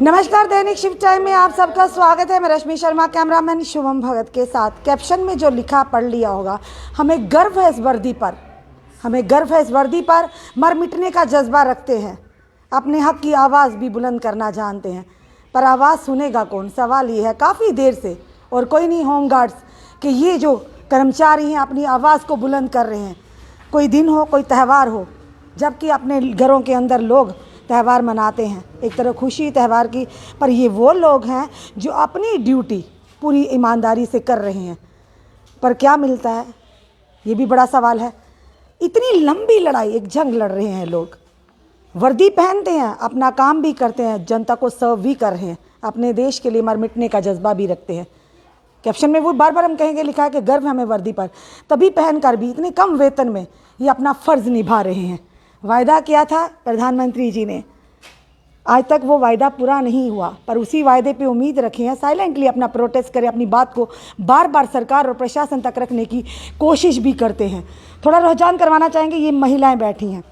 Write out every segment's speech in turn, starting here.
नमस्कार, दैनिक shift time में आप सबका स्वागत है। मैं रश्मि शर्मा, कैमरामैन शुभम भगत के साथ। कैप्शन में जो लिखा पढ़ लिया होगा। हमें गर्व है इस वर्दी पर, हमें गर्व है इस वर्दी पर। मर मिटने का जज्बा रखते हैं, अपने हक की आवाज़ भी बुलंद करना जानते हैं। पर आवाज़ सुनेगा कौन, सवाल ये है काफ़ी देर से। और कोई नहीं होमगार्ड्स कि ये जो कर्मचारी हैं अपनी आवाज़ को बुलंद कर रहे हैं। कोई दिन हो, कोई त्यौहार हो, जबकि अपने घरों के अंदर लोग त्यौहार मनाते हैं, एक तरह खुशी त्यौहार की। पर ये वो लोग हैं जो अपनी ड्यूटी पूरी ईमानदारी से कर रहे हैं, पर क्या मिलता है ये भी बड़ा सवाल है। इतनी लंबी लड़ाई, एक जंग लड़ रहे हैं लोग, वर्दी पहनते हैं, अपना काम भी करते हैं, जनता को सर्व भी कर रहे हैं, अपने देश के लिए मर मिटने का जज्बा भी रखते हैं। कैप्शन में वो बार बार हम कहेंगे लिखा है कि गर्व हमें वर्दी पर, तभी पहनकर भी इतने कम वेतन में ये अपना फ़र्ज़ निभा रहे हैं। वायदा किया था प्रधानमंत्री जी ने, आज तक वो वायदा पूरा नहीं हुआ, पर उसी वायदे पे उम्मीद रखे हैं। साइलेंटली अपना प्रोटेस्ट करें, अपनी बात को बार बार सरकार और प्रशासन तक रखने की कोशिश भी करते हैं। थोड़ा रुझान करवाना चाहेंगे, ये महिलाएं बैठी हैं।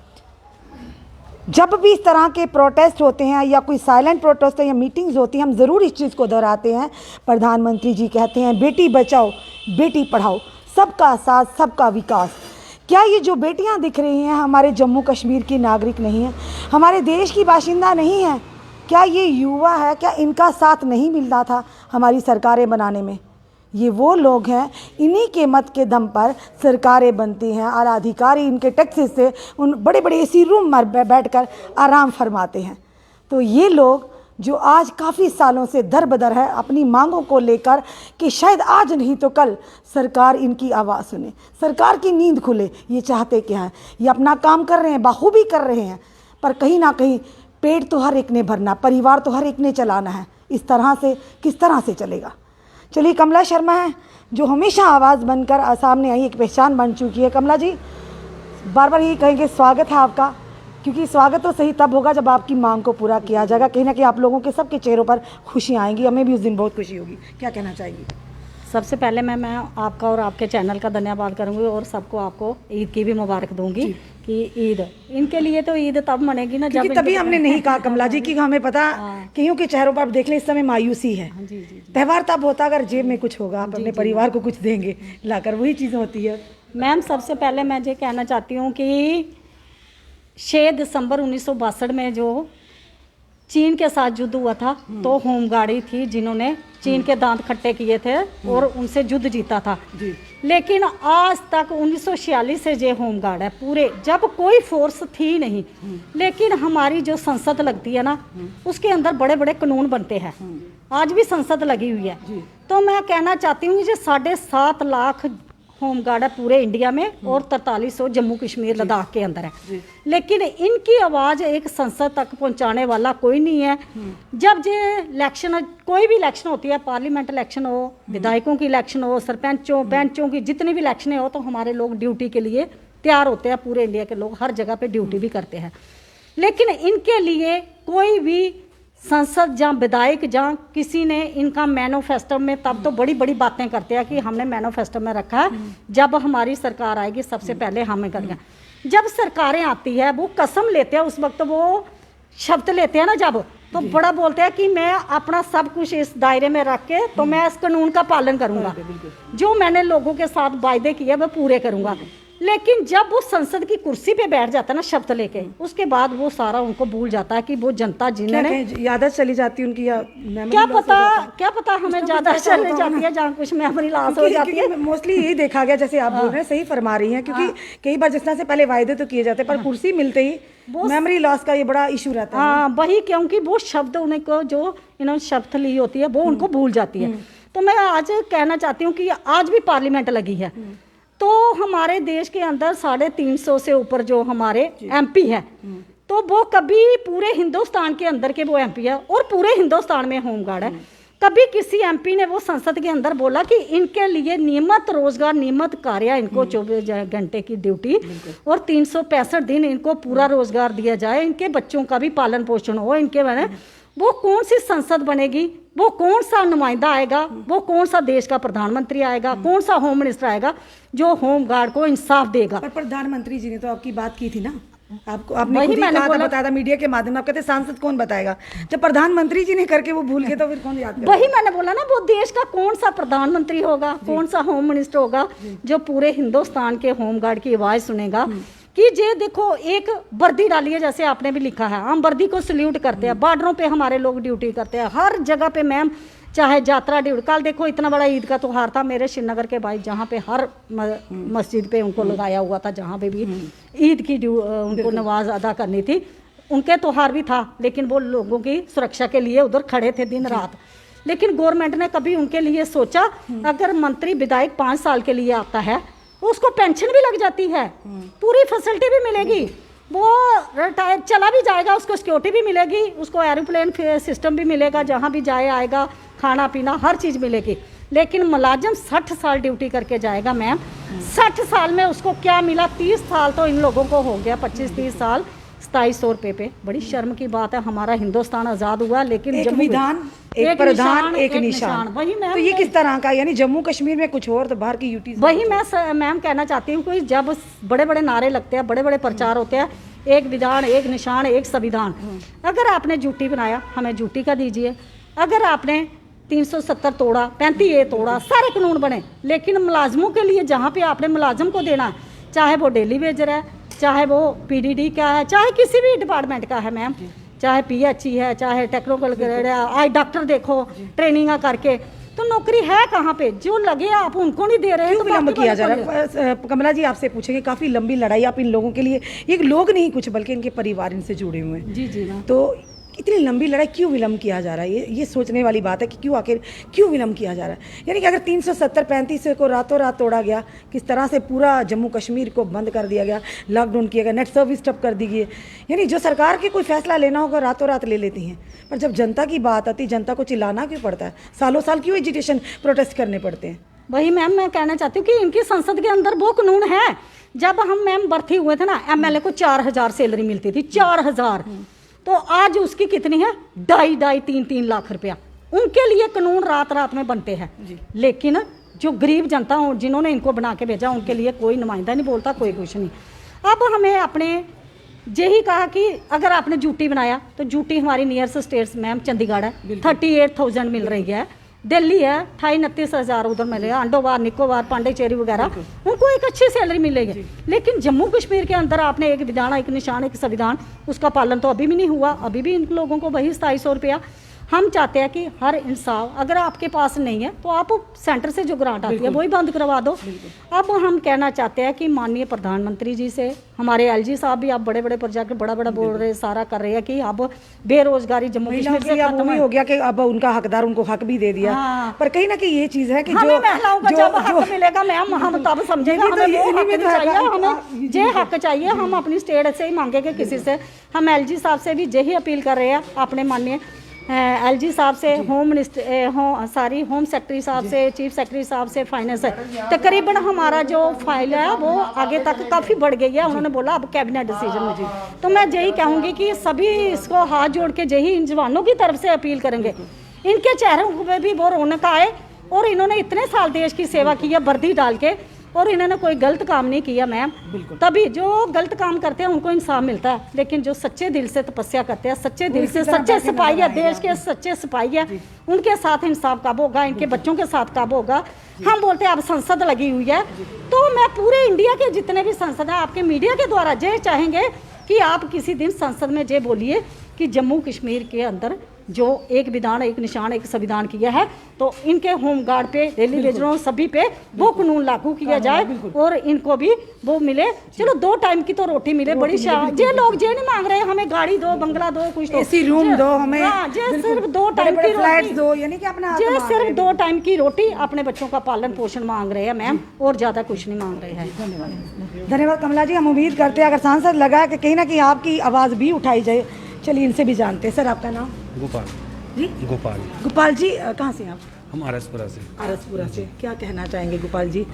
जब भी इस तरह के प्रोटेस्ट होते हैं या कोई साइलेंट प्रोटेस्ट या मीटिंग्स होती हैं, हम ज़रूर इस चीज़ को दोहराते हैं। प्रधानमंत्री जी कहते हैं बेटी बचाओ बेटी पढ़ाओ, सबका साथ सबका विकास। क्या ये जो बेटियां दिख रही हैं हमारे जम्मू कश्मीर की नागरिक नहीं हैं, हमारे देश की बाशिंदा नहीं हैं? क्या ये युवा है? क्या इनका साथ नहीं मिलता था हमारी सरकारें बनाने में? ये वो लोग हैं, इन्हीं के मत के दम पर सरकारें बनती हैं। आला अधिकारी इनके टैक्सेस से उन बड़े बड़े एसी रूम में बैठकर आराम फरमाते हैं। तो ये लोग जो आज काफ़ी सालों से दर बदर है अपनी मांगों को लेकर कि शायद आज नहीं तो कल सरकार इनकी आवाज़ सुने, सरकार की नींद खुले, ये चाहते क्या हैं? ये अपना काम कर रहे हैं, बाखूबी कर रहे हैं, पर कहीं ना कहीं पेट तो हर एक ने भरना, परिवार तो हर एक ने चलाना है। इस तरह से किस तरह से चलेगा? चलिए, कमला शर्मा है जो हमेशा आवाज़ बनकर सामने आई, एक पहचान बन चुकी है। कमला जी, बार बार यही कहेंगे स्वागत है आपका, क्योंकि स्वागत तो सही तब होगा जब आपकी मांग को पूरा किया जाएगा। कहीं ना कहीं आप लोगों के सबके चेहरों पर खुशियाँ आएंगी, हमें भी उस दिन बहुत खुशी होगी। क्या कहना चाहेंगी? सबसे पहले मैं आपका और आपके चैनल का धन्यवाद करूंगी और सबको आपको ईद की भी मुबारक दूंगी कि ईद इनके लिए तो ईद तब मनेगी ना जब तभी हमने नहीं कहा कमला जी कि हमें पता कईयों के चेहरों पर देख लें इस समय मायूसी है। त्यौहार तब होता अगर जेब में कुछ होगा, आप अपने परिवार को कुछ देंगे लाकर, वही चीज़ होती है। मैम, सबसे पहले मैं ये कहना चाहती हूँ कि 6 दिसंबर 1962 में जो चीन के साथ युद्ध हुआ था, तो होमगार्ड ही थी जिन्होंने चीन के दांत खट्टे किए थे और उनसे युद्ध जीता था। लेकिन आज तक 1946 से ये होमगार्ड है पूरे, जब कोई फोर्स थी नहीं। लेकिन हमारी जो संसद लगती है ना, उसके अंदर बड़े बड़े कानून बनते हैं। आज भी संसद लगी हुई है। तो मैं कहना चाहती हूँ, ये 7.5 लाख होमगार्ड है पूरे इंडिया में और 4300 जम्मू कश्मीर लद्दाख के अंदर है। लेकिन इनकी आवाज़ एक संसद तक पहुंचाने वाला कोई नहीं है। जब ये इलेक्शन, कोई भी इलेक्शन होती है, पार्लियामेंट इलेक्शन हो, विधायकों की इलेक्शन हो, सरपंचों बेंचों की जितनी भी इलेक्शन हो, तो हमारे लोग ड्यूटी के लिए तैयार होते हैं। पूरे इंडिया के लोग हर जगह पे ड्यूटी भी करते हैं। लेकिन इनके लिए कोई भी संसद जहाँ विधायक जहाँ किसी ने इनका मैनिफेस्टो में, तब तो बड़ी बड़ी बातें करते हैं कि हमने मैनिफेस्टो में रखा है जब हमारी सरकार आएगी सबसे पहले हमें करेंगे। जब सरकारें आती है वो कसम लेते हैं, उस वक्त वो शब्द लेते हैं ना, जब तो बड़ा बोलते हैं कि मैं अपना सब कुछ इस दायरे में रख के तो मैं इस कानून का पालन करूंगा, जो मैंने लोगों के साथ वायदे किए मैं पूरे करूंगा। लेकिन जब वो संसद की कुर्सी पे बैठ जाता है ना शब्द लेके, उसके बाद वो सारा उनको भूल जाता है कि वो जनता जिन्होंने यादत चली जाती है उनकी, या क्या पता हमें ज्यादा चली जाती है, जहाँ कुछ मेमोरी लॉस हो जाती है। मोस्टली यही देखा गया, जैसे आप बोल रहे हैं, सही फरमा रही हैं, क्योंकि कई बार जिस तरह से पहले वायदे तो किए जाते हैं, पर कुर्सी मिलते ही मेमोरी लॉस का ये बड़ा इशू रहता है। हाँ, वही, क्योंकि वो शब्द उनको जो इन्होंने शब्द ली होती है वो उनको भूल जाती है। तो मैं आज कहना चाहती हूँ कि आज भी पार्लियामेंट लगी है, तो हमारे देश के अंदर 350 से ऊपर जो हमारे एमपी है, तो वो कभी पूरे हिंदुस्तान के अंदर के वो एमपी है और पूरे हिंदुस्तान में होमगार्ड है। कभी किसी एमपी ने वो संसद के अंदर बोला कि इनके लिए नियमित रोजगार, नियमित कार्य, इनको 24 घंटे की ड्यूटी और 365 दिन इनको पूरा रोजगार दिया जाए, इनके बच्चों का भी पालन पोषण हो, इनके मैंने वो कौन सी संसद बनेगी, वो कौन सा नुमाइंदा आएगा, वो कौन सा देश का प्रधानमंत्री आएगा, कौन सा होम मिनिस्टर आएगा जो होम गार्ड को इंसाफ देगा। पर प्रधानमंत्री जी ने तो आपकी बात की थी ना, आपको आपने वही खुद ही मैंने कहा था, बोला। बताया था मीडिया के माध्यम में, आप कहते सांसद कौन बताएगा, जब प्रधानमंत्री जी ने करके वो भूल गए तो फिर कौन याद करेगा? वही मैंने बोला ना, वो देश का कौन सा प्रधानमंत्री होगा, कौन सा होम मिनिस्टर होगा जो पूरे हिंदुस्तान के होमगार्ड की आवाज सुनेगा कि जे देखो एक वर्दी डाली है, जैसे आपने भी लिखा है, हम वर्दी को सल्यूट करते हैं, बॉर्डरों पे हमारे लोग ड्यूटी करते हैं, हर जगह पे मैम, चाहे यात्रा ड्यूटी, कल देखो इतना बड़ा ईद का त्योहार था मेरे श्रीनगर के भाई, जहाँ पे हर मस्जिद पे उनको लगाया हुआ था, जहाँ पे भी ईद की उनको नमाज अदा करनी थी, उनके त्योहार भी था, लेकिन वो लोगों की सुरक्षा के लिए उधर खड़े थे दिन रात। लेकिन गवर्नमेंट ने कभी उनके लिए सोचा, अगर मंत्री विधायक 5 साल के लिए आता है उसको पेंशन भी लग जाती है, पूरी फैसिलिटी भी मिलेगी, वो रिटायर चला भी जाएगा, उसको सिक्योरिटी भी मिलेगी, उसको एरोप्लेन सिस्टम भी मिलेगा, जहाँ भी जाए आएगा, खाना पीना हर चीज़ मिलेगी। लेकिन मुलाजिम 60 साल ड्यूटी करके जाएगा मैम, 60 साल में उसको क्या मिला? 30 साल तो इन लोगों को हो गया, 25-30 साल 2700 रुपये पे। बड़ी शर्म की बात है, हमारा हिंदुस्तान आज़ाद हुआ लेकिन एक जम्मू विधान, एक प्रधान, एक निशान। वही मैम, तो ये किस तरह का, यानी जम्मू कश्मीर में कुछ और तो बाहर की यूटी। वही मैं मैम कहना चाहती हूँ कि जब बड़े बड़े नारे लगते हैं, बड़े बड़े प्रचार होते हैं, एक विधान, एक निशान, एक संविधान, अगर आपने ड्यूटी बनाया हमें ड्यूटी का दीजिए, अगर आपने 370 तोड़ा, 35A तोड़ा, सारे कानून बने, लेकिन मुलाजमों के लिए जहाँ पे आपने मुलाजम को देना, चाहे वो डेली वेजर है, चाहे वो PDD का है, चाहे किसी भी डिपार्टमेंट का है मैम, चाहे PHE है, चाहे टेक्निकल ग्रेड है, आई डॉक्टर देखो ट्रेनिंग करके, तो नौकरी है कहाँ पे? जो लगे आप उनको नहीं दे रहे हैं, क्यों तो विलम्ब बाकी किया जा वाले रहा है? कमला जी आपसे पूछेंगे, काफी लंबी लड़ाई आप इन लोगों के लिए, ये लोग नहीं कुछ बल्कि इनके परिवार इनसे जुड़े हुए हैं, जी जी मैम। तो इतनी लंबी लड़ाई क्यों विलम्ब किया जा रहा है? ये सोचने वाली बात है कि क्यों आखिर क्यों विलम्ब किया जा रहा है? यानी कि अगर 370-35 को रातों रात तोड़ा गया, किस तरह से पूरा जम्मू कश्मीर को बंद कर दिया गया, लॉकडाउन किया गया, नेट सर्विस ठप कर दी गई, यानी जो सरकार के कोई फैसला लेना होगा रातों रात ले लेती हैं, पर जब जनता की बात आती, जनता को चिल्लाना क्यों पड़ता है? सालों साल क्यों एजिटेशन प्रोटेस्ट करने पड़ते हैं? वही मैम मैं कहना चाहती हूँ कि इनकी संसद के अंदर वो कानून है। जब हम मैम भर्ती हुए थे ना, MLA को 4000 सैलरी मिलती थी, 4000, तो आज उसकी कितनी है? 2.5-3 लाख रुपया। उनके लिए कानून रात रात में बनते हैं, लेकिन जो गरीब जनता हो, जिन्होंने इनको बना के भेजा, उनके लिए कोई नुमाइंदा नहीं बोलता, कोई कुछ नहीं। अब हमें अपने यही कहा कि अगर आपने ड्यूटी बनाया तो ड्यूटी हमारी नियरेस्ट स्टेट्स मैम चंडीगढ़ है, 38,000 मिल रही है, दिल्ली है 28-29 हज़ार उधर मिलेगा, अंडोवार, निकोबार, पांडेचेरी वगैरह, उनको एक अच्छी सैलरी मिलेगी। लेकिन जम्मू कश्मीर के अंदर आपने एक विधान, एक निशान, एक संविधान, उसका पालन तो अभी भी नहीं हुआ, अभी भी इन लोगों को वही 2700 रुपया। हम चाहते हैं कि हर इंसाफ, अगर आपके पास नहीं है तो आप सेंटर से जो ग्रांट आती है वही बंद करवा दो। अब हम कहना चाहते हैं कि माननीय प्रधानमंत्री जी से, हमारे LG साहब भी अब बड़े बड़े प्रोजेक्ट बड़ा बोल रहे, सारा कर रहे हैं कि अब बेरोजगारी जम्मू कश्मीर से अब वो भी हो गया कि अब उनका हकदार, उनको हक भी दे दिया। हाँ। पर कहीं ना कहीं ये चीज है कि हमें जो महिलाओं का जब हक मिलेगा मैम, हम तब समझेगा हमें वो हक नहीं चाहिए, हमें जे हक चाहिए, हम अपनी स्टेट से ही मांगेंगे किसी से। हम LG साहब से भी यही अपील कर रहे हैं, अपने माननीय LG साहब से, होम सेक्रेटरी साहब से, चीफ सेक्रेटरी साहब से, फाइनेंस से, तकरीबन हमारा जो फाइल है वो आगे तक काफ़ी बढ़ गई है। उन्होंने बोला अब कैबिनेट डिसीजन में, तो मैं यही कहूँगी कि सभी इसको हाथ जोड़ के यही इन जवानों की तरफ से अपील करेंगे, इनके चेहरों पे भी वो रौनक आए, और इन्होंने इतने साल देश की सेवा की है वर्दी डाल के, और इन्होंने कोई गलत काम नहीं किया मैम। तभी जो गलत काम करते हैं उनको इंसाफ मिलता है, लेकिन जो सच्चे दिल से तपस्या करते हैं, सच्चे दिल से, सच्चे सिपाही है, देश के सच्चे सिपाही है, उनके साथ इंसाफ कब होगा? इनके बच्चों के साथ कब होगा? हम बोलते हैं अब संसद लगी हुई है, तो मैं पूरे इंडिया के जितने भी संसद हैं आपके मीडिया के द्वारा ये चाहेंगे कि आप किसी दिन संसद में ये बोलिए कि जम्मू कश्मीर के अंदर जो एक विधान, एक निशान, एक संविधान किया है, तो इनके होमगार्ड पे, डेली वेजरों, सभी पे वो कानून लागू किया जाए, और इनको भी वो मिले। चलो 2 टाइम की तो रोटी मिले, बड़ी शान। जे लोग जे नहीं मांग रहे हमें गाड़ी दो, बंगला दो, कुछ तो AC रूम दो हमें, जे सिर्फ 2 टाइम की फ्लैट्स रोटी दो, यानी कि अपना जे सिर्फ 2 टाइम की रोटी, अपने बच्चों का पालन पोषण मांग रहे हैं मैम, और ज्यादा कुछ नहीं मांग रहे हैं। धन्यवाद कमला जी। हम उम्मीद करते हैं अगर सांसद लगा कि कहीं ना कहीं आपकी आवाज़ भी उठाई जाए। चलिए इनसे भी जानते हैं। सर आपका नाम? गोपाल जी गोपाल गोपाल जी, कहाँ से हैं आप? हम आरसपुरा से। आरसपुरा से। क्या कहना चाहेंगे गोपाल जी?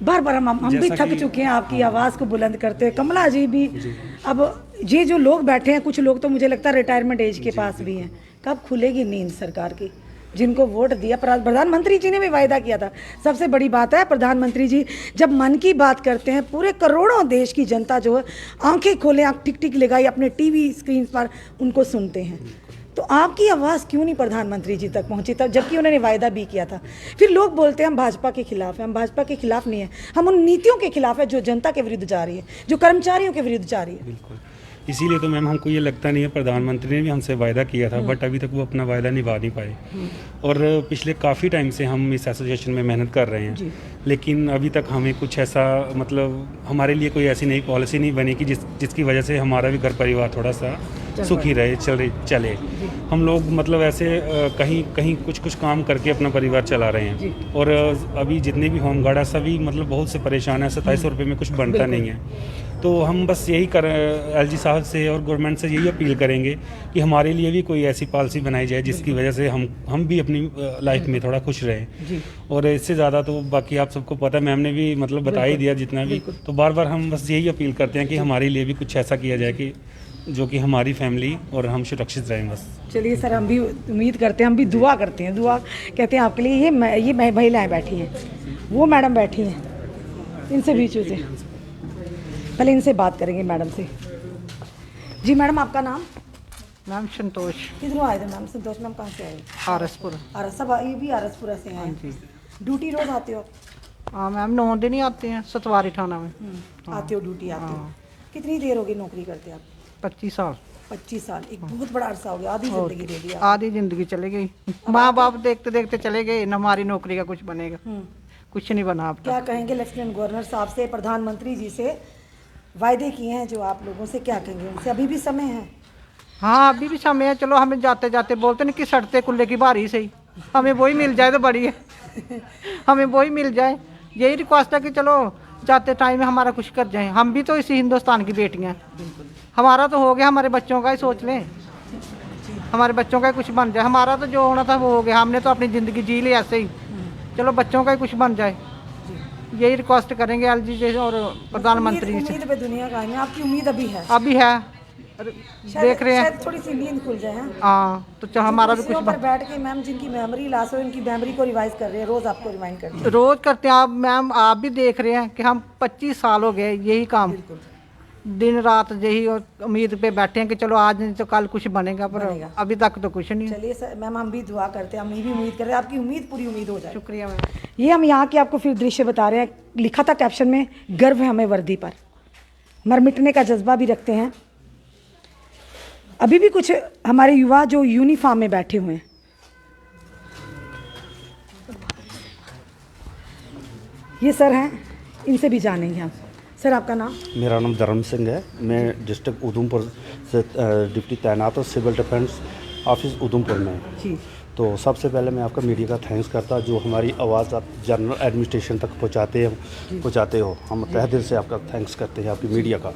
बार बार हम भी थक चुके हैं आपकी आवाज़ को बुलंद करते हैं। कमला जी भी, अब ये जो लोग बैठे हैं, कुछ लोग तो मुझे लगता है रिटायरमेंट एज के पास भी हैं, कब खुलेगी नींद सरकार की? जिनको वोट दिया, प्रधानमंत्री जी ने भी वायदा किया था। सबसे बड़ी बात है, प्रधानमंत्री जी जब मन की बात करते हैं, पूरे करोड़ों देश की जनता जो है आंखें खोले, आंख टिक टिक लगाई अपने टीवी स्क्रीन पर उनको सुनते हैं। तो आपकी आवाज़ क्यों नहीं प्रधानमंत्री जी तक पहुंची तब, जबकि उन्होंने वायदा भी किया था? फिर लोग बोलते हैं हम भाजपा के खिलाफ हैं। हम भाजपा के खिलाफ नहीं है, हम उन नीतियों के खिलाफ है जो जनता के विरुद्ध जा रही है, जो कर्मचारियों के विरुद्ध जा रही है। बिल्कुल, इसीलिए तो मैम हमको ये लगता नहीं है, प्रधानमंत्री ने भी हमसे वायदा किया था बट अभी तक वो अपना वायदा निभा नहीं पाए। और पिछले काफ़ी टाइम से हम इस एसोसिएशन में मेहनत कर रहे हैं, लेकिन अभी तक हमें कुछ ऐसा मतलब हमारे लिए कोई ऐसी नई पॉलिसी नहीं बनी कि जिसकी वजह से हमारा भी घर परिवार थोड़ा सा सुखी रहे, चले। हम लोग मतलब ऐसे कहीं कुछ काम करके अपना परिवार चला रहे हैं। और अभी जितने भी होमगार्ड है सभी मतलब बहुत से परेशान है, 2700 रुपये में कुछ बनता नहीं है। तो हम बस यही एलजी साहब से और गवर्नमेंट से यही अपील करेंगे कि हमारे लिए भी कोई ऐसी पॉलिसी बनाई जाए जिसकी वजह से हम भी अपनी लाइफ में थोड़ा खुश रहें। और इससे ज़्यादा तो बाकी आप सबको पता है, मैम ने भी मतलब बता ही दिया जितना भी। तो बार बार हम बस यही अपील करते हैं कि हमारे लिए भी कुछ ऐसा किया जाए कि जो कि हमारी फैमिली और हम सुरक्षित रहें बस। चलिए सर, हम भी उम्मीद करते हैं, हम भी दुआ करते हैं, दुआ कहते हैं आपके लिए। ये महिलाएं बैठी हैं, वो मैडम बैठी हैं, इनसे भी चूजे, पहले इनसे बात करेंगे मैडम से। जी मैडम, आपका नाम? मैम संतोष। किधरों आए थे मैम? संतोष मैम कहाँ से आए? आरसपुर। सब ये भी आरसपुरा से हैं? जी। ड्यूटी रोज आते हो? हाँ मैम, 9 दिन ही आते हैं सतवारी थाना में। आते हो ड्यूटी आते हो? कितनी देर होगी नौकरी करते आप? 25 साल। 25 साल, एक बहुत बड़ा अरसा हो गया, आधी जिंदगी दे दी। आधी जिंदगी चले गई, माँ बाप देखते देखते चले गए, न हमारी नौकरी का कुछ बनेगा, कुछ नहीं बना। आप क्या कहेंगे लेफ्टिनेंट गवर्नर साहब से, प्रधानमंत्री जी से वायदे किए हैं जो आप लोगों से, क्या कहेंगे उनसे? अभी भी समय है? हाँ अभी भी समय है। चलो हमें जाते जाते बोलते नहीं कि सड़ते कुल्ले की बारी से ही हमें वही मिल जाए तो बड़ी है हमें वही मिल जाए, यही रिक्वेस्ट है कि चलो जाते टाइम में हमारा कुछ कर जाए। हम भी तो इसी हिंदुस्तान की बेटियाँ हैं, हमारा तो हो गया, हमारे बच्चों का ही सोच लें, हमारे बच्चों का ही कुछ बन जाए। हमारा तो जो होना था वो हो गया, हमने तो अपनी ज़िंदगी जी ली ऐसे ही, चलो बच्चों का ही कुछ बन जाए, यही रिक्वेस्ट करेंगे एलजी जी और प्रधानमंत्री से। उम्मीद पे दुनिया का है, आपकी उम्मीद अभी है? अभी है, देख रहे हैं थोड़ी सी नींद खुल जाए। हाँ तो हमारा भी कुछ पर बैठ के मैम जिनकी मेमोरी लॉस हो, इनकी मेमोरी को रिवाइज कर रहे हैं, रोज आपको रिमाइंड करते हैं? रोज करते हैं आप मैम, आप भी देख रहे हैं कि हम 25 साल हो गए यही काम, दिन रात यही उम्मीद पे बैठे हैं कि चलो आज नहीं तो कल कुछ बनेगा, पर अभी तक तो कुछ नहीं। चलिए सर मैम, हम भी दुआ करते हैं, हम भी उम्मीद कर रहे हैं आपकी उम्मीद पूरी उम्मीद हो जाए। शुक्रिया मैम। ये हम यहाँ के आपको फिर दृश्य बता रहे हैं। लिखा था कैप्शन में, गर्व है हमें वर्दी पर, मर मिटने का जज्बा भी रखते हैं। अभी भी कुछ हमारे युवा जो यूनिफॉर्म में बैठे हुए हैं, ये सर हैं, इनसे भी जानेंगे हम। सर आपका नाम? मेरा नाम धर्म सिंह है, मैं डिस्ट्रिक्ट उधमपुर से डिप्टी तैनात हूँ, सिविल डिफेंस ऑफिस उधमपुर में जी। तो सबसे पहले मैं आपका मीडिया का थैंक्स करता जो हमारी आवाज़ आप जनरल एडमिनिस्ट्रेशन तक पहुँचाते हो, हम तहे दिल से आपका थैंक्स करते हैं आपकी मीडिया का।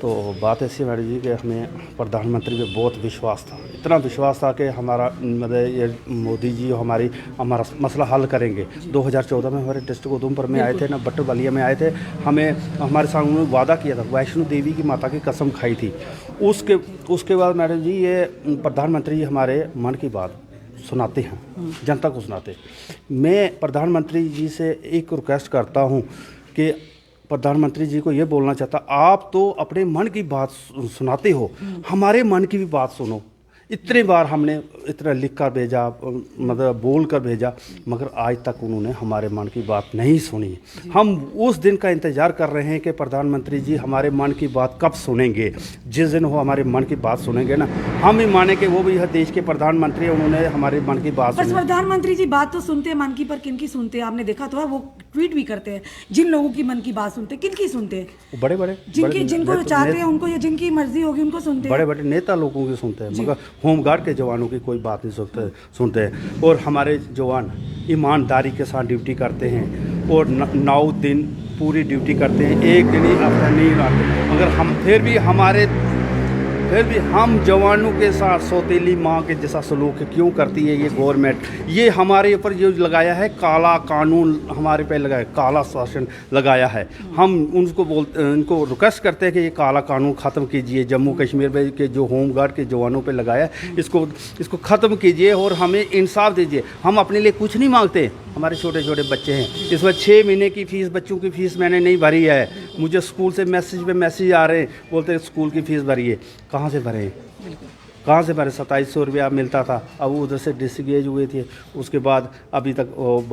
तो बात ऐसी है मैडम जी कि हमें प्रधानमंत्री पे बहुत विश्वास था, इतना विश्वास था कि हमारा मतलब ये मोदी जी हमारा मसला हल करेंगे। 2014 में हमारे डिस्ट्रिक्ट उधमपुर में आए थे ना, बट्टू वालिया में आए थे, हमें हमारे साथ उन्होंने वादा किया था, वैष्णो देवी की माता की कसम खाई थी। उसके बाद मैडम जी ये प्रधानमंत्री जी हमारे मन की बात सुनाते हैं, जनता को सुनाते। मैं प्रधानमंत्री जी से एक रिक्वेस्ट करता हूँ कि प्रधानमंत्री जी को ये बोलना चाहता, आप तो अपने मन की बात सुनाते हो, हमारे मन की भी बात सुनो। इतने बार हमने इतना लिख कर भेजा, मतलब बोल कर भेजा, मगर आज तक उन्होंने हमारे मन की बात नहीं सुनी। हम उस दिन का इंतज़ार कर रहे हैं कि प्रधानमंत्री जी हमारे मन की बात कब सुनेंगे। जिस दिन वो हमारे मन की बात सुनेंगे ना, हम ही माने कि वो भी यह देश के प्रधानमंत्री हैं, उन्होंने हमारे मन की बात सुनी। प्रधानमंत्री जी बात तो सुनते हैं मन की, पर किन की सुनते हैं? आपने देखा तो है, वो ट्वीट भी करते हैं। जिन लोगों की मन की बात सुनते हैं, किन की सुनते हैं? बड़े बड़े जिनको चाहते हैं उनको, या जिनकी मर्जी होगी उनको सुनते हैं। बड़े बड़े नेता लोगों की सुनते हैं, मगर होमगार्ड के जवानों की कोई बात नहीं सुनते हैं। और हमारे जवान ईमानदारी के साथ ड्यूटी करते हैं और 9 दिन पूरी ड्यूटी करते हैं, एक दिन ही अपना नहीं आते, मगर हम फिर भी फिर भी हम जवानों के साथ सौतेली माँ के जैसा सलूक क्यों करती है ये गवर्नमेंट? ये हमारे ऊपर जो लगाया है काला कानून, हमारे पे लगाया काला शासन लगाया है। हम उनको रिक्वेस्ट करते हैं कि ये काला कानून ख़त्म कीजिए। जम्मू कश्मीर में के जो होम गार्ड के जवानों पे लगाया है इसको ख़त्म कीजिए और हमें इंसाफ दीजिए। हम अपने लिए कुछ नहीं मांगते, हमारे छोटे छोटे बच्चे हैं। इस बार 6 महीने की फ़ीस, बच्चों की फ़ीस मैंने नहीं भरी है। मुझे स्कूल से मैसेज आ रहे हैं, बोलते हैं स्कूल की फ़ीस भरिए। कहाँ से भरें? कहाँ से भरे? 2700 रुपया मिलता था, अब उधर से डिसगेज हुए थे। उसके बाद अभी तक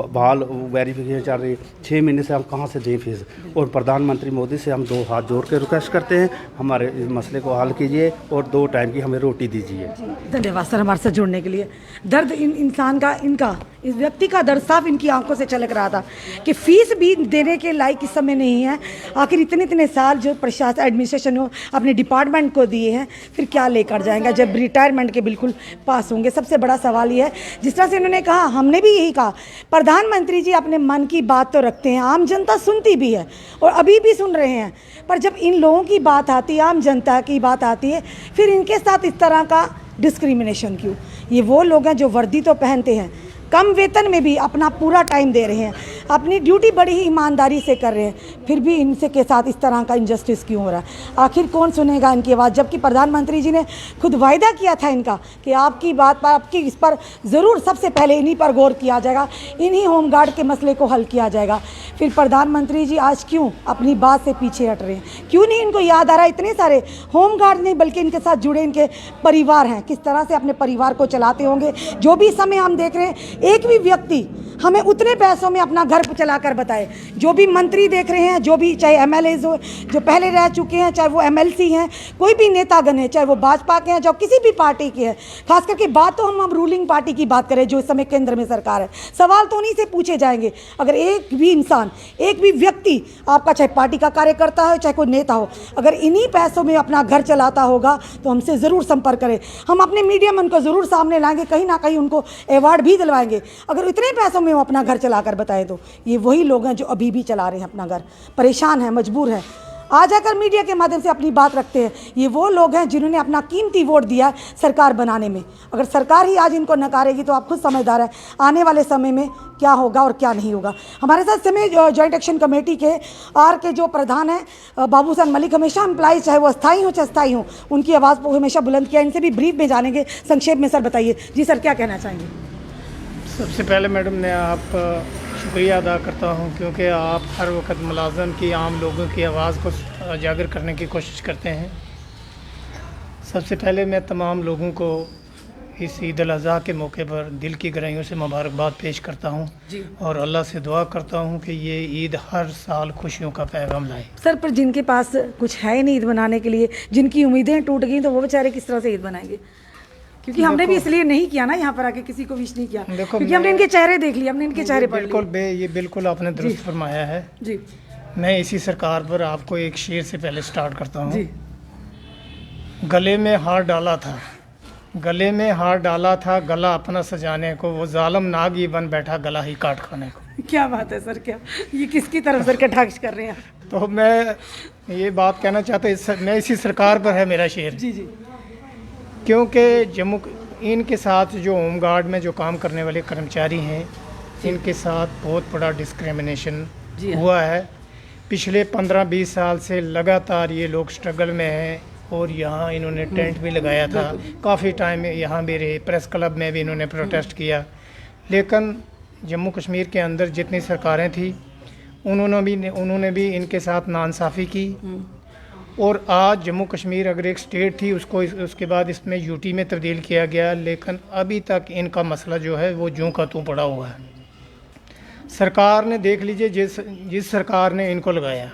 बहाल वेरिफिकेशन चल रही है। 6 महीने से हम कहाँ से दें फीस? और प्रधानमंत्री मोदी से हम 2 हाथ जोड़ के रिक्वेस्ट करते हैं, हमारे इस मसले को हल कीजिए और 2 टाइम की हमें रोटी दीजिए। धन्यवाद सर हमारे साथ जुड़ने के लिए। दर्द इंसान का, इनका, इस व्यक्ति का दर्द साफ इनकी आंखों से छलक रहा था कि फीस भी देने के लायक इस समय नहीं है। आखिर इतने साल जो प्रशासन एडमिनिस्ट्रेशन हो अपने डिपार्टमेंट को दिए हैं, फिर क्या लेकर जाएंगे जब रिटायरमेंट के बिल्कुल पास होंगे? सबसे बड़ा सवाल ये है, जिस तरह से इन्होंने कहा, हमने भी यही कहा, प्रधानमंत्री जी अपने मन की बात तो रखते हैं, आम जनता सुनती भी है और अभी भी सुन रहे हैं, पर जब इन लोगों की बात आती है, आम जनता की बात आती है, फिर इनके साथ इस तरह का डिस्क्रिमिनेशन क्यों? ये वो लोग हैं जो वर्दी तो पहनते हैं, कम वेतन में भी अपना पूरा टाइम दे रहे हैं, अपनी ड्यूटी बड़ी ही ईमानदारी से कर रहे हैं, फिर भी इनसे के साथ इस तरह का इनजस्टिस क्यों हो रहा है? आखिर कौन सुनेगा इनकी आवाज़? जबकि प्रधानमंत्री जी ने खुद वायदा किया था इनका कि आपकी बात पर, आपकी इस पर ज़रूर सबसे पहले इन्हीं पर गौर किया जाएगा, इन्हीं होमगार्ड के मसले को हल किया जाएगा। फिर प्रधानमंत्री जी आज क्यों अपनी बात से पीछे हट रहे हैं? क्यों नहीं इनको याद आ रहा? इतने सारे होमगार्ड नहीं बल्कि इनके साथ जुड़े इनके परिवार हैं, किस तरह से अपने परिवार को चलाते होंगे। जो भी समय हम देख रहे हैं, एक भी व्यक्ति हमें उतने पैसों में अपना घर चलाकर बताए। जो भी मंत्री देख रहे हैं, जो भी, चाहे एमएलएज हो जो पहले रह चुके हैं, चाहे वो एमएलसी हैं, कोई भी नेतागण है, चाहे वो भाजपा के हैं, चाहे किसी भी पार्टी के हैं, खास करके बात तो हम रूलिंग पार्टी की बात करें जो इस समय केंद्र में सरकार है, सवाल तो उन्हीं से पूछे जाएंगे। अगर एक भी इंसान, एक भी व्यक्ति आपका, चाहे पार्टी का कार्यकर्ता हो, चाहे कोई नेता हो, अगर इन्हीं पैसों में अपना घर चलाता होगा तो हमसे ज़रूर संपर्क करें। हम अपने मीडिया में उनको ज़रूर सामने लाएंगे, कहीं ना कहीं उनको अवार्ड भी दिलवाएंगे अगर इतने पैसों में वो अपना घर चलाकर बताए तो। ये वही लोग हैं जो अभी भी चला रहे हैं अपना घर, परेशान हैं, मजबूर हैं, आ जाकर मीडिया के माध्यम से अपनी बात रखते हैं। ये वो लोग हैं जिन्होंने अपना कीमती वोट दिया है सरकार बनाने में। अगर सरकार ही आज इनको नकारेगी तो आप खुद समझदार हैं आने वाले समय में क्या होगा और क्या नहीं होगा। हमारे साथ समय जॉइंट एक्शन कमेटी के आर के जो प्रधान हैं बाबूसन मलिक, हमेशा एम्प्लॉइज चाहे वो अस्थायी हो चाहे स्थायी हो, उनकी आवाज़ को हमेशा बुलंद किया। इनसे भी ब्रीफ में जानेंगे, संक्षेप में सर बताइए। जी सर, क्या कहना चाहेंगे? सबसे पहले मैडम मैं आप शुक्रिया अदा करता हूं क्योंकि आप हर वक्त मुलाज़म की, आम लोगों की आवाज़ को उजागर करने की कोशिश करते हैं। सबसे पहले मैं तमाम लोगों को इस ईद उल अज़हा के मौके पर दिल की गहराइयों से मुबारकबाद पेश करता हूं और अल्लाह से दुआ करता हूं कि ये ईद हर साल खुशियों का पैगाम लाए। सर, पर जिनके पास कुछ है ही नहीं ईद मनाने के लिए, जिनकी उम्मीदें टूट गई, तो वो बेचारे किस तरह से ईद मनाएंगे? क्योंकि हमने भी इसलिए नहीं किया ना, यहाँ पर आके किसी को विश नहीं किया, क्योंकि हमने इनके चेहरे देख लिए, हमने इनके चेहरे पढ़ लिए। ये बिल्कुल आपने दुरुस्त फरमाया है जी। मैं इसी सरकार पर आपको एक शेर से पहले स्टार्ट करता हूँ। जी। गले में हार डाला था, गले में हार डाला था, गला अपना सजाने को, वो जालिम नाग ही बन बैठा गला ही काट खाने को। क्या बात है सर, क्या ये किसकी तरफ सर कटाक्ष कर रहे हैं? तो मैं ये बात कहना चाहता हूँ, मैं इसी सरकार पर है मेरा शेर। जी जी। क्योंकि जम्मू इनके साथ जो होमगार्ड में जो काम करने वाले कर्मचारी हैं, इनके साथ बहुत बड़ा डिस्क्रिमिनेशन हुआ है। पिछले 15-20 साल से लगातार ये लोग स्ट्रगल में हैं और यहाँ इन्होंने टेंट भी लगाया था, काफ़ी टाइम यहाँ भी रहे, प्रेस क्लब में भी इन्होंने प्रोटेस्ट किया। लेकिन जम्मू कश्मीर के अंदर जितनी सरकारें थी उन्होंने भी इनके साथ नाइंसाफ़ी की। और आज जम्मू कश्मीर अगर एक स्टेट थी उसके बाद इसमें यूटी में तब्दील किया गया, लेकिन अभी तक इनका मसला जो है वो जूं का तूं पड़ा हुआ है। सरकार ने देख लीजिए जिस सरकार ने इनको लगाया,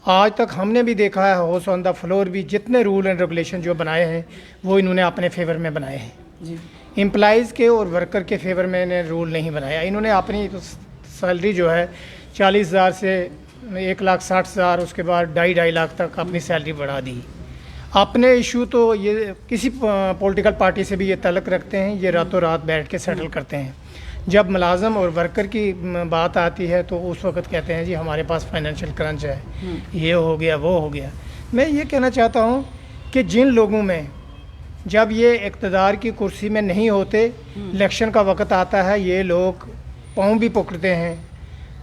आज तक हमने भी देखा है हाउस ऑन द फ्लोर भी जितने रूल एंड रेगुलेशन जो बनाए हैं वो इन्होंने अपने फेवर में बनाए हैं। एम्प्लॉइज़ के और वर्कर के फेवर में इन्हें रूल नहीं बनाया। इन्होंने अपनी सैलरी जो है 40,000 से 1,60,000, उसके बाद 2.5 लाख तक अपनी सैलरी बढ़ा दी। अपने इशू तो ये किसी पॉलिटिकल पार्टी से भी ये तल्लक रखते हैं, ये रातों रात बैठ के सेटल करते हैं। जब मुलाजम और वर्कर की बात आती है तो उस वक्त कहते हैं जी हमारे पास फाइनेंशियल क्रंच है, ये हो गया वो हो गया। मैं ये कहना चाहता हूँ कि जिन लोगों में जब ये इक़्तिदार की कुर्सी में नहीं होते, इलेक्शन का वक्त आता है, ये लोग पाँव भी पकड़ते हैं,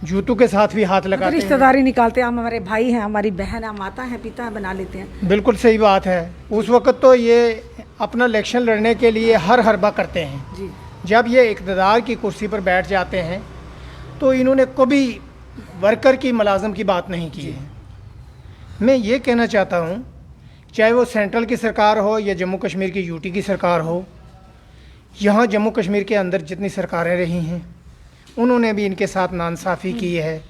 जूतों के साथ भी हाथ लगाते हैं। रिश्तेदारी निकालते हैं, हम हमारे भाई हैं, हमारी बहन है, माता है, पिता है, बना लेते हैं। बिल्कुल सही बात है। उस वक्त तो ये अपना इलेक्शन लड़ने के लिए हर हरबा करते हैं जी। जब ये इक़्तिदार की कुर्सी पर बैठ जाते हैं तो इन्होंने कभी वर्कर की मुलाजम की बात नहीं की है। मैं ये कहना चाहता हूँ, चाहे वो सेंट्रल की सरकार हो या जम्मू कश्मीर की यूटी की सरकार हो, यहाँ जम्मू कश्मीर के अंदर जितनी सरकारें रही हैं उन्होंने भी इनके साथ नाइंसाफ़ी की है,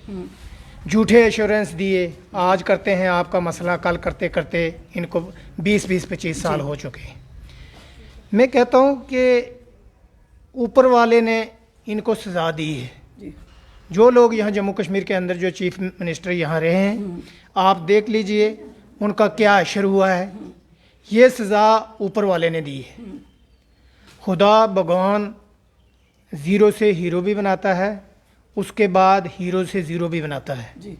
झूठे एश्योरेंस दिए, आज करते हैं आपका मसला, कल करते करते इनको 20-25 साल हो चुके हैं। मैं कहता हूँ कि ऊपर वाले ने इनको सज़ा दी है। जो लोग यहाँ जम्मू कश्मीर के अंदर जो चीफ मिनिस्टर यहाँ रहे हैं, आप देख लीजिए उनका क्या अशर हुआ है। ये सज़ा ऊपर वाले ने दी है। खुदा भगवान ज़ीरो से हीरो भी बनाता है, उसके बाद हीरो से ज़ीरो भी बनाता है।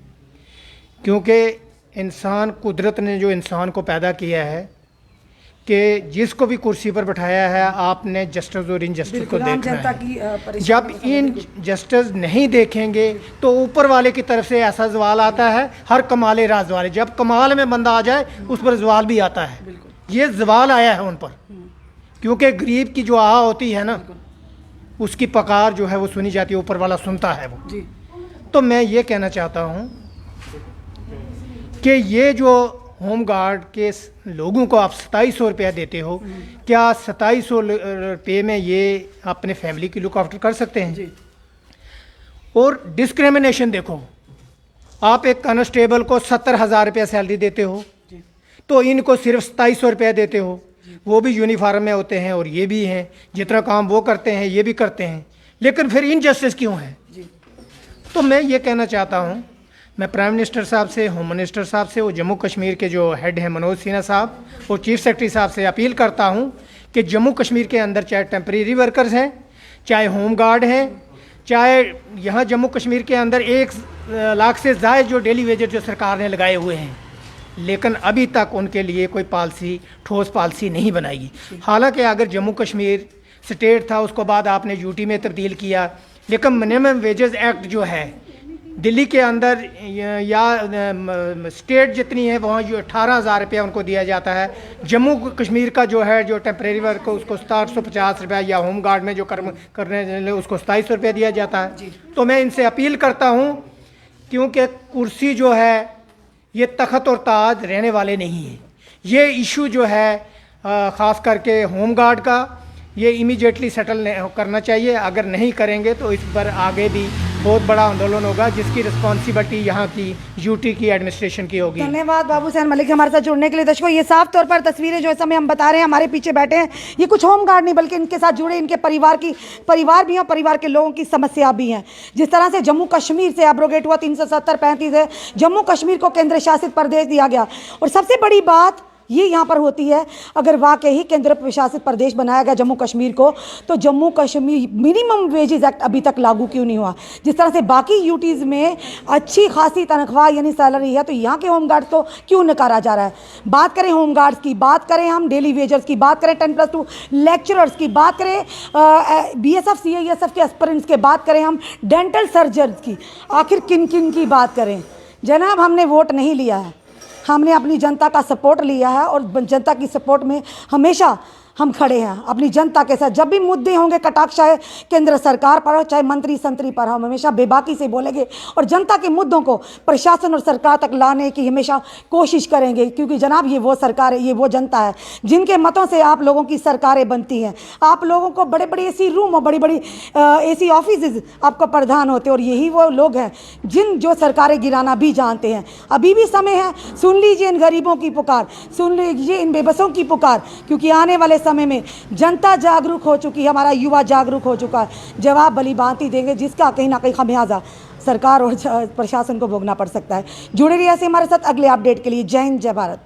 क्योंकि इंसान, कुदरत ने जो इंसान को पैदा किया है कि जिसको भी कुर्सी पर बैठाया है आपने जस्टिस और इनजस्टिस को देखना है। जब इन जस्टिस नहीं देखेंगे तो ऊपर वाले की तरफ से ऐसा जवाल आता है, हर कमाल राज वाले, जब कमाल में बंदा आ जाए उस पर जवाल भी आता है। ये जवाल आया है उन पर, क्योंकि गरीब की जो आह होती है ना, उसकी पकार जो है वो सुनी जाती है, ऊपर वाला सुनता है वो। तो मैं ये कहना चाहता हूँ कि ये जो होम गार्ड के लोगों को आप 2700 रुपया देते हो, क्या 2700 रुपये में ये अपने फैमिली की लुक आफ्टर कर सकते हैं? और डिस्क्रिमिनेशन देखो, आप एक कांस्टेबल को 70,000 रुपया सैलरी देते हो तो इनको सिर्फ 2700 रुपया देते हो। वो भी यूनिफॉर्म में होते हैं और ये भी हैं, जितना काम वो करते हैं ये भी करते हैं, लेकिन फिर इनजस्टिस क्यों है? तो मैं ये कहना चाहता हूँ, मैं प्राइम मिनिस्टर साहब से, होम मिनिस्टर साहब से और जम्मू कश्मीर के जो हेड हैं मनोज सिन्हा साहब और चीफ सेक्रेटरी साहब से अपील करता हूँ कि जम्मू कश्मीर के अंदर चाहे टेम्परेरी वर्कर्स हैं, चाहे होम गार्ड हैं, चाहे यहाँ जम्मू कश्मीर के अंदर 1 लाख से ज़ायद जो डेली वेजेस जो सरकार ने लगाए हुए हैं, लेकिन अभी तक उनके लिए कोई पॉलिसी, ठोस पॉलिसी नहीं बनाई। हालांकि अगर जम्मू कश्मीर स्टेट था, उसको बाद आपने यूटी में तब्दील किया, लेकिन मिनिमम वेजेस एक्ट जो है दिल्ली के अंदर या स्टेट जितनी है वहाँ जो 18,000 रुपया उनको दिया जाता है। जम्मू कश्मीर का जो है जो टेम्परेरी वर्क को उसको 750 रुपया, या होम गार्ड में जो करने उसको 2700 रुपया दिया जाता है। तो मैं इनसे अपील करता हूँ, क्योंकि कुर्सी जो है ये तख़्त और ताज रहने वाले नहीं हैं। ये इशू जो है ख़ास करके होम गार्ड का, ये इमीडिएटली सेटल करना चाहिए। अगर नहीं करेंगे तो इस पर आगे भी बहुत बड़ा आंदोलन होगा, जिसकी रिस्पॉन्सिबिलिटी यहाँ की यूटी की एडमिनिस्ट्रेशन की होगी। धन्यवाद बाबू सैन मलिक हमारे साथ जुड़ने के लिए। दर्शकों, ये साफ तौर पर तस्वीरें जो इस समय हम बता रहे हैं, हमारे पीछे बैठे हैं, ये कुछ होम गार्ड नहीं बल्कि इनके साथ जुड़े इनके परिवार भी हैं, परिवार के लोगों की समस्या भी हैं। जिस तरह से जम्मू कश्मीर से एब्रोगेट हुआ 370-35 है, जम्मू कश्मीर को केंद्र शासित प्रदेश दिया गया। और सबसे बड़ी बात ये यहाँ पर होती है, अगर वाकई ही केंद्र शासित प्रदेश बनाया गया जम्मू कश्मीर को, तो Jammu Kashmir minimum wages act अभी तक लागू क्यों नहीं हुआ? जिस तरह से बाकी यूटीज़ में अच्छी खासी तनख्वाह यानी सैलरी है, तो यहाँ के होम गार्ड तो क्यों नकारा जा रहा है? बात करें होम गार्ड्स की, बात करें हम डेली वेजर्स की, बात करें 10+2 लेक्चरर्स की, बात करें BSF CISF के एस्पिरेंट्स के, बात करें हम डेंटल सर्जन्स की, आखिर किन किन की बात करें? जनाब, हमने वोट नहीं लिया है, हमने अपनी जनता का सपोर्ट लिया है और जनता की सपोर्ट में हमेशा हम खड़े हैं अपनी जनता के साथ। जब भी मुद्दे होंगे कटाक्ष, चाहे केंद्र सरकार पर हो, चाहे मंत्री संतरी पर, हम हमेशा बेबाकी से बोलेंगे और जनता के मुद्दों को प्रशासन और सरकार तक लाने की हमेशा कोशिश करेंगे। क्योंकि जनाब, ये वो सरकार है, ये वो जनता है जिनके मतों से आप लोगों की सरकारें बनती हैं। आप लोगों को बड़े बड़े AC रूम और बड़ी बड़ी AC ऑफिस आपको प्रधान होते हैं, और यही वो लोग हैं जो सरकारें गिराना भी जानते हैं। अभी भी समय है, सुन लीजिए इन गरीबों की पुकार, सुन लीजिए इन बेबसों की पुकार, क्योंकि आने वाले समय में जनता जागरूक हो चुकी है, हमारा युवा जागरूक हो चुका है। जवाब भली भांति देंगे, जिसका कहीं ना कहीं खमियाजा सरकार और प्रशासन को भोगना पड़ सकता है। जुड़े रहिए ऐसे हमारे साथ अगले अपडेट के लिए। जय हिंद, जय भारत।